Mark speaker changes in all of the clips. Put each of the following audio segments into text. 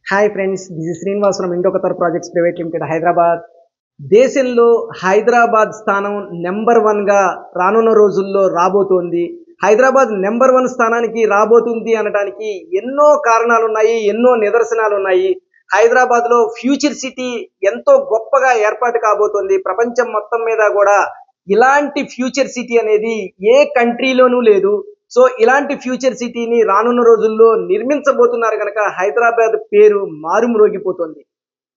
Speaker 1: Hi friends, this is Srinivas from Indo Qatar projects private limited Hyderabad. దేశంలో హైదరాబాద్ స్థానం number వన్గా రానున్న రోజుల్లో రాబోతోంది. హైదరాబాద్ నెంబర్ వన్ స్థానానికి రాబోతుంది అనడానికి ఎన్నో కారణాలు ఉన్నాయి, ఎన్నో నిదర్శనాలు ఉన్నాయి. హైదరాబాద్లో ఫ్యూచర్ సిటీ ఎంతో గొప్పగా ఏర్పాటు కాబోతోంది. ప్రపంచం మొత్తం మీద కూడా ఇలాంటి ఫ్యూచర్ సిటీ అనేది ఏ కంట్రీలోనూ లేదు. సో ఇలాంటి ఫ్యూచర్ సిటీని రానున్న రోజుల్లో నిర్మించబోతున్నారు కనుక హైదరాబాద్ పేరు మారుమ్రోగిపోతుంది.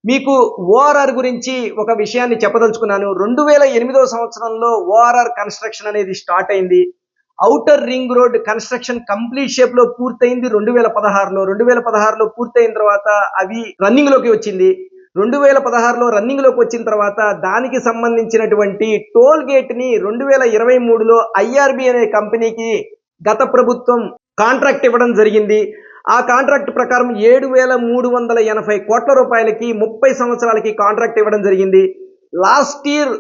Speaker 1: మీకు ఓఆర్ఆర్ గురించి ఒక విషయాన్ని చెప్పదలుచుకున్నాను. 2008వ సంవత్సరంలో ఓఆర్ఆర్ కన్స్ట్రక్షన్ అనేది స్టార్ట్ అయింది. Outer ring road construction complete shape లో పూర్తయింది 2016లో. 2016లో పూర్తయిన తర్వాత అవి రన్నింగ్ లోకి వచ్చింది. 2016లో రన్నింగ్ లోకి వచ్చిన తర్వాత దానికి సంబంధించినటువంటి టోల్ గేట్ ని 2023లో ఐఆర్బి అనే కంపెనీకి గత ప్రభుత్వం కాంట్రాక్ట్ ఇవ్వడం జరిగింది. ఆ కాంట్రాక్ట్ ప్రకారం 7,380 కోట్ల రూపాయలకి 30 సంవత్సరాలకి కాంట్రాక్ట్ ఇవ్వడం జరిగింది. లాస్ట్ ఇయర్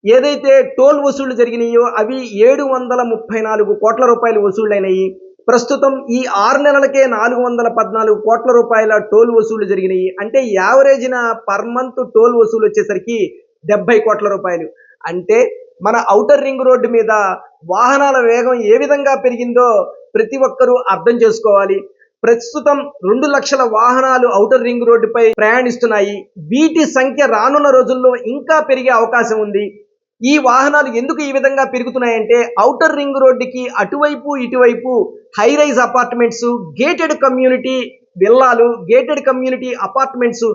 Speaker 1: ఏదైతే టోల్ వసూళ్లు జరిగినాయో అవి 734 కోట్ల రూపాయలు వసూళ్లైనాయి. ప్రస్తుతం ఈ 6 నెలలకే 414 కోట్ల రూపాయల టోల్ వసూళ్లు జరిగినాయి. అంటే యావరేజ్న పర్ మంత్ టోల్ వసూలు వచ్చేసరికి 70 కోట్ల రూపాయలు. అంటే మన ఔటర్ రింగ్ రోడ్డు మీద వాహనాల వేగం ఏ విధంగా పెరిగిందో ప్రతి ఒక్కరూ అర్థం చేసుకోవాలి. ప్రస్తుతం 2 లక్షల వాహనాలు ఔటర్ రింగ్ రోడ్డుపై ప్రయాణిస్తున్నాయి. వీటి సంఖ్య రానున్న రోజుల్లో ఇంకా పెరిగే అవకాశం ఉంది. ఈ వాహనాలు ఎందుకు ఈ విధంగా పెరుగుతున్నాయంటే ఔటర్ రింగ్ రోడ్డుకి అటువైపు ఇటువైపు high rise apartments, gated community విల్లాలు, గేటెడ్ కమ్యూనిటీ అపార్ట్మెంట్స్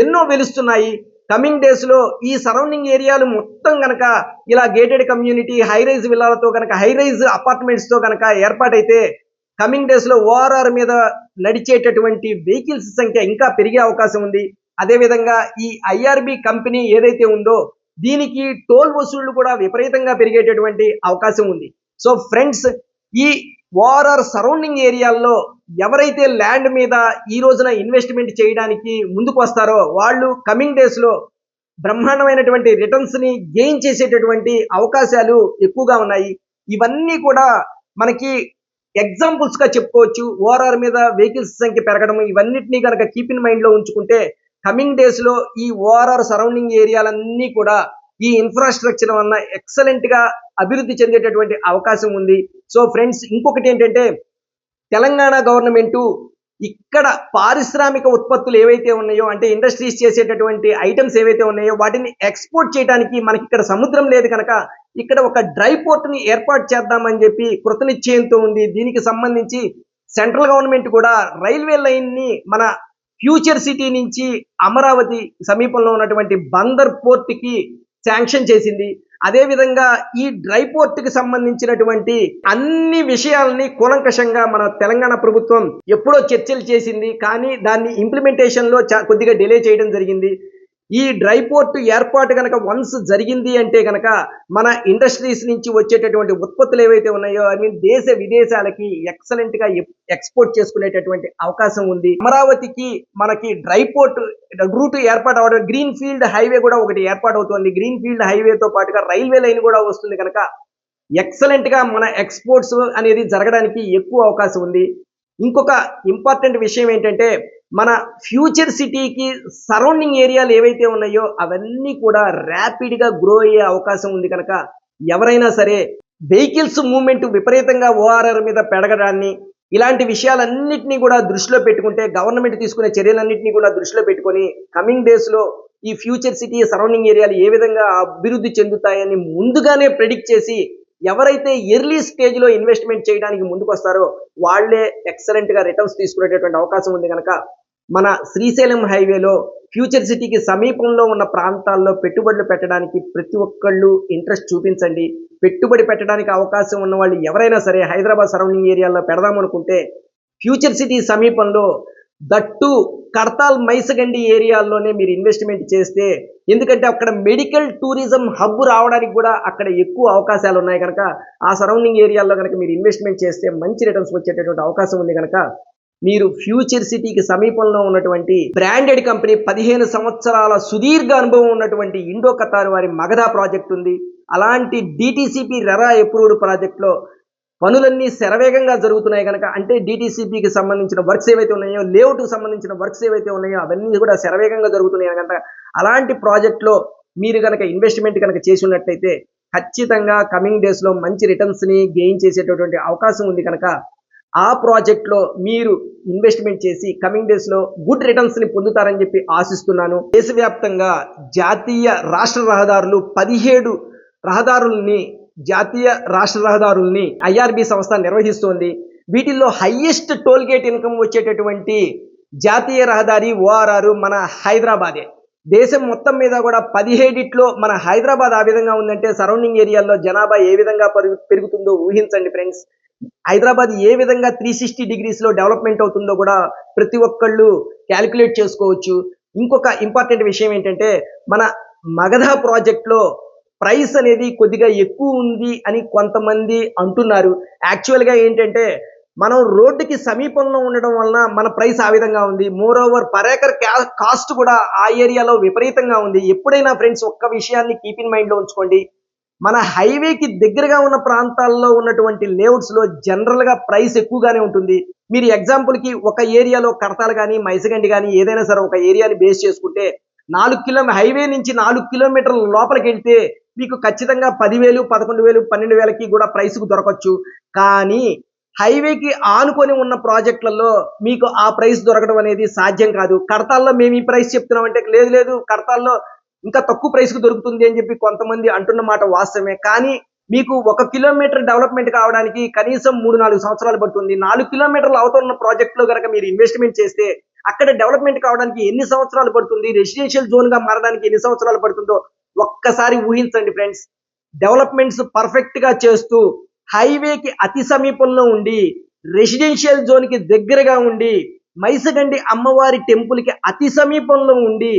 Speaker 1: ఎన్నో వెలుస్తున్నాయి. కమింగ్ డేస్ లో ఈ సరౌండింగ్ ఏరియాలు మొత్తం గనక ఇలా గేటెడ్ కమ్యూనిటీ హై రైజ్ విల్లాలతో గనక హై రైజ్ అపార్ట్మెంట్స్ తో గనక ఏర్పాటైతే కమింగ్ డేస్ లో ఓఆర్ఆర్ మీద నడిచేటటువంటి వెహికల్స్ సంఖ్య ఇంకా పెరిగే అవకాశం ఉంది. అదేవిధంగా ఈ ఐఆర్బి కంపెనీ ఏదైతే ఉందో దీనికి టోల్ వసూళ్లు కూడా విపరీతంగా పెరిగేటటువంటి అవకాశం ఉంది. సో ఫ్రెండ్స్, ఈ ఓఆర్ఆర్ సరౌండింగ్ ఏరియాల్లో ఎవరైతే ల్యాండ్ మీద ఈ రోజున ఇన్వెస్ట్మెంట్ చేయడానికి ముందుకు వస్తారో వాళ్ళు కమింగ్ డేస్ లో బ్రహ్మాండమైనటువంటి రిటర్న్స్ ని గెయిన్ చేసేటటువంటి అవకాశాలు ఎక్కువగా ఉన్నాయి. ఇవన్నీ కూడా మనకి ఎగ్జాంపుల్స్ గా చెప్పుకోవచ్చు. ఓఆర్ఆర్ మీద వెహికల్స్ సంఖ్య పెరగడం ఇవన్నిటినీ కనుక కీప్ ఇన్ మైండ్ లో ఉంచుకుంటే కమింగ్ డేస్ లో ఈ ఓఆర్ఆర్ సరౌండింగ్ ఏరియాలన్నీ కూడా ఈ ఇన్ఫ్రాస్ట్రక్చర్ వల్ల ఎక్సలెంట్ గా అభివృద్ధి చెందేటటువంటి అవకాశం ఉంది. సో ఫ్రెండ్స్, ఇంకొకటి ఏంటంటే తెలంగాణ గవర్నమెంట్ ఇక్కడ పారిశ్రామిక ఉత్పత్తులు ఏవైతే ఉన్నాయో అంటే ఇండస్ట్రీస్ చేసేటటువంటి ఐటమ్స్ ఏవైతే ఉన్నాయో వాటిని ఎక్స్పోర్ట్ చేయడానికి మనకి ఇక్కడ సముద్రం లేదు కనుక ఇక్కడ ఒక డ్రై పోర్ట్ ని ఏర్పాటు చేద్దామని చెప్పి కృతనిశ్చయంతో ఉంది. దీనికి సంబంధించి సెంట్రల్ గవర్నమెంట్ కూడా రైల్వే లైన్ ని మన ఫ్యూచర్ సిటీ నుంచి అమరావతి సమీపంలో ఉన్నటువంటి బందర్ పోర్ట్ కి శాంక్షన్ చేసింది. అదేవిధంగా ఈ డ్రై పోర్ట్ కి సంబంధించినటువంటి అన్ని విషయాలని కూలంకషంగా మన తెలంగాణ ప్రభుత్వం ఎప్పుడో చర్చలు చేసింది. కానీ దాన్ని ఇంప్లిమెంటేషన్ లో కొద్దిగా డిలే చేయడం జరిగింది. ఈ డ్రై పోర్ట్ ఏర్పాటు కనుక వన్స్ జరిగింది అంటే కనుక మన ఇండస్ట్రీస్ నుంచి వచ్చేటటువంటి ఉత్పత్తులు ఏవైతే ఉన్నాయో అవి దేశ విదేశాలకి ఎక్సలెంట్ గా ఎక్స్పోర్ట్ చేసుకునేటటువంటి అవకాశం ఉంది. అమరావతికి మనకి డ్రై పోర్ట్ రూట్ ఏర్పాటు అవడం, గ్రీన్ ఫీల్డ్ హైవే కూడా ఒకటి ఏర్పాటు అవుతుంది. గ్రీన్ ఫీల్డ్ హైవేతో పాటుగా రైల్వే లైన్ కూడా వస్తుంది కనుక ఎక్సలెంట్ గా మన ఎక్స్పోర్ట్స్ అనేది జరగడానికి ఎక్కువ అవకాశం ఉంది. ఇంకొక ఇంపార్టెంట్ విషయం ఏంటంటే మన ఫ్యూచర్ సిటీకి సరౌండింగ్ ఏరియాలు ఏవైతే ఉన్నాయో అవన్నీ కూడా ర్యాపిడ్ గా గ్రో అయ్యే అవకాశం ఉంది కనుక ఎవరైనా సరే వెహికల్స్ మూవ్మెంట్ విపరీతంగా ఓఆర్ఆర్ మీద పెరగడాన్ని ఇలాంటి విషయాలన్నింటినీ కూడా దృష్టిలో పెట్టుకుంటే గవర్నమెంట్ తీసుకునే చర్యలన్నింటినీ కూడా దృష్టిలో పెట్టుకొని కమింగ్ డేస్ లో ఈ ఫ్యూచర్ సిటీ సరౌండింగ్ ఏరియాలు ఏ విధంగా అభివృద్ధి చెందుతాయని ముందుగానే ప్రెడిక్ట్ చేసి ఎవరైతే ఎర్లీ స్టేజ్ లో ఇన్వెస్ట్మెంట్ చేయడానికి ముందుకు వస్తారో వాళ్లే ఎక్సలెంట్ గా రిటర్న్స్ తీసుకునేటటువంటి అవకాశం ఉంది కనుక మన శ్రీశైలం హైవేలో ఫ్యూచర్ సిటీకి సమీపంలో ఉన్న ప్రాంతాల్లో పెట్టుబడులు పెట్టడానికి ప్రతి ఒక్కళ్ళు ఇంట్రెస్ట్ చూపించండి. పెట్టుబడి పెట్టడానికి అవకాశం ఉన్న వాళ్ళు ఎవరైనా సరే హైదరాబాద్ సరౌండింగ్ ఏరియాలో పెడదామనుకుంటే ఫ్యూచర్ సిటీ సమీపంలో దట్టు కర్తాల్ మైసగండి ఏరియాల్లోనే మీరు ఇన్వెస్ట్మెంట్ చేస్తే, ఎందుకంటే అక్కడ మెడికల్ టూరిజం హబ్ రావడానికి కూడా అక్కడ ఎక్కువ అవకాశాలు ఉన్నాయి కనుక ఆ సరౌండింగ్ ఏరియాల్లో కనుక మీరు ఇన్వెస్ట్మెంట్ చేస్తే మంచి రిటర్న్స్ వచ్చేటటువంటి అవకాశం ఉంది కనుక మీరు ఫ్యూచర్ సిటీకి సమీపంలో ఉన్నటువంటి బ్రాండెడ్ కంపెనీ 15 సంవత్సరాల సుదీర్ఘ అనుభవం ఉన్నటువంటి ఇండో ఖతార్ వారి మగధ ప్రాజెక్ట్ ఉంది. అలాంటి డిటిసిపి రెరా అప్రూవ్డ్ ప్రాజెక్ట్ లో పనులన్నీ శరవేగంగా జరుగుతున్నాయి కనుక, అంటే డిటిసిపికి సంబంధించిన వర్క్స్ ఏవైతే ఉన్నాయో, లేఅవుట్కి సంబంధించిన వర్క్స్ ఏవైతే ఉన్నాయో అవన్నీ కూడా శరవేగంగా జరుగుతున్నాయి కనుక, అలాంటి ప్రాజెక్ట్లో మీరు కనుక ఇన్వెస్ట్మెంట్ కనుక చేసి ఉన్నట్టయితే ఖచ్చితంగా కమింగ్ డేస్లో మంచి రిటర్న్స్ని గెయిన్ చేసేటటువంటి అవకాశం ఉంది కనుక ఆ ప్రాజెక్ట్లో మీరు ఇన్వెస్ట్మెంట్ చేసి కమింగ్ డేస్లో గుడ్ రిటర్న్స్ని పొందుతారని చెప్పి ఆశిస్తున్నాను. దేశవ్యాప్తంగా జాతీయ రాష్ట్ర రహదారులు 17 రహదారుల్ని జాతీయ రాష్ట్ర రహదారుల్ని ఐఆర్బి సంస్థ నిర్వహిస్తోంది. వీటిల్లో హైయెస్ట్ టోల్ గేట్ ఇన్కమ్ వచ్చేటటువంటి జాతీయ రహదారి ఓఆర్ఆర్ మన హైదరాబాదే. దేశం మొత్తం మీద కూడా 17లో మన హైదరాబాద్ ఆ విధంగా ఉందంటే సరౌండింగ్ ఏరియాల్లో జనాభా ఏ విధంగా పెరుగుతుందో ఊహించండి ఫ్రెండ్స్. హైదరాబాద్ ఏ విధంగా 360 డిగ్రీస్లో డెవలప్మెంట్ అవుతుందో కూడా ప్రతి ఒక్కళ్ళు క్యాలిక్యులేట్ చేసుకోవచ్చు. ఇంకొక ఇంపార్టెంట్ విషయం ఏంటంటే, మన మగధ ప్రాజెక్ట్లో ప్రైస్ అనేది కొద్దిగా ఎక్కువ ఉంది అని కొంతమంది అంటున్నారు. యాక్చువల్గా ఏంటంటే, మనం రోడ్డుకి సమీపంలో ఉండడం వలన మన ప్రైస్ ఆ విధంగా ఉంది. More over per acre cost కూడా ఆ ఏరియాలో విపరీతంగా ఉంది. ఎప్పుడైనా ఫ్రెండ్స్ ఒక్క విషయాన్ని కీప్ ఇన్ మైండ్లో ఉంచుకోండి, మన హైవేకి దగ్గరగా ఉన్న ప్రాంతాల్లో ఉన్నటువంటి లేఅవుట్స్లో జనరల్గా ప్రైస్ ఎక్కువగానే ఉంటుంది. మీరు ఎగ్జాంపుల్కి ఒక ఏరియాలో కడతాలు కానీ మైసగండి కానీ ఏదైనా సరే ఒక ఏరియాని బేస్ చేసుకుంటే 4 హైవే నుంచి 4 కిలోమీటర్ల లోపలికి వెళ్తే మీకు ఖచ్చితంగా 10,000, 11,000, 12,000కి కూడా ప్రైస్కు దొరకచ్చు. కానీ హైవేకి ఆనుకొని ఉన్న ప్రాజెక్టులలో మీకు ఆ ప్రైస్ దొరకడం అనేది సాధ్యం కాదు. కడతాల్లో మేము ఈ ప్రైస్ చెప్తున్నామంటే లేదు కడతాల్లో ఇంకా తక్కువ ప్రైస్కు దొరుకుతుంది అని చెప్పి కొంతమంది అంటున్న మాట వాస్తవమే. కానీ మీకు 1 కిలోమీటర్ డెవలప్మెంట్ కావడానికి కనీసం 3-4 సంవత్సరాలు పడుతుంది. 4 కిలోమీటర్లు అవతల ప్రాజెక్టులో కనుక మీరు ఇన్వెస్ట్మెంట్ చేస్తే అక్కడ డెవలప్మెంట్ కావడానికి ఎన్ని సంవత్సరాలు పడుతుంది, రెసిడెన్షియల్ జోన్గా మారడానికి ఎన్ని సంవత్సరాలు పడుతుందో ఒక్కసారి ఊహించండి ఫ్రెండ్స్. డెవలప్మెంట్స్ పర్ఫెక్ట్గా చేస్తూ హైవేకి అతి సమీపంలో ఉండి, రెసిడెన్షియల్ జోన్కి దగ్గరగా ఉండి, మైసగండి అమ్మవారి టెంపుల్కి అతి సమీపంలో ఉండి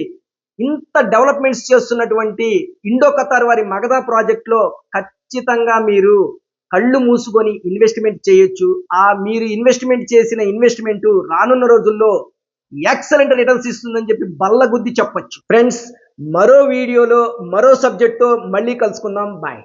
Speaker 1: ఇంత డెవలప్మెంట్స్ చేస్తున్నటువంటి ఇండో ఖతార్ వారి మగధ ప్రాజెక్ట్లో ఖచ్చితంగా మీరు కళ్ళు మూసుకొని ఇన్వెస్ట్మెంట్ చేయొచ్చు. మీరు ఇన్వెస్ట్మెంట్ చేసిన ఇన్వెస్ట్మెంట్ రానున్న రోజుల్లో ఎక్సలెంట్ రిటర్న్స్ ఇస్తుందని చెప్పి బల్లగుద్ది చెప్పొచ్చు. ఫ్రెండ్స్, మరో వీడియోలో మరో సబ్జెక్ట్తో మళ్ళీ కలుసుకుందాం. బాయ్.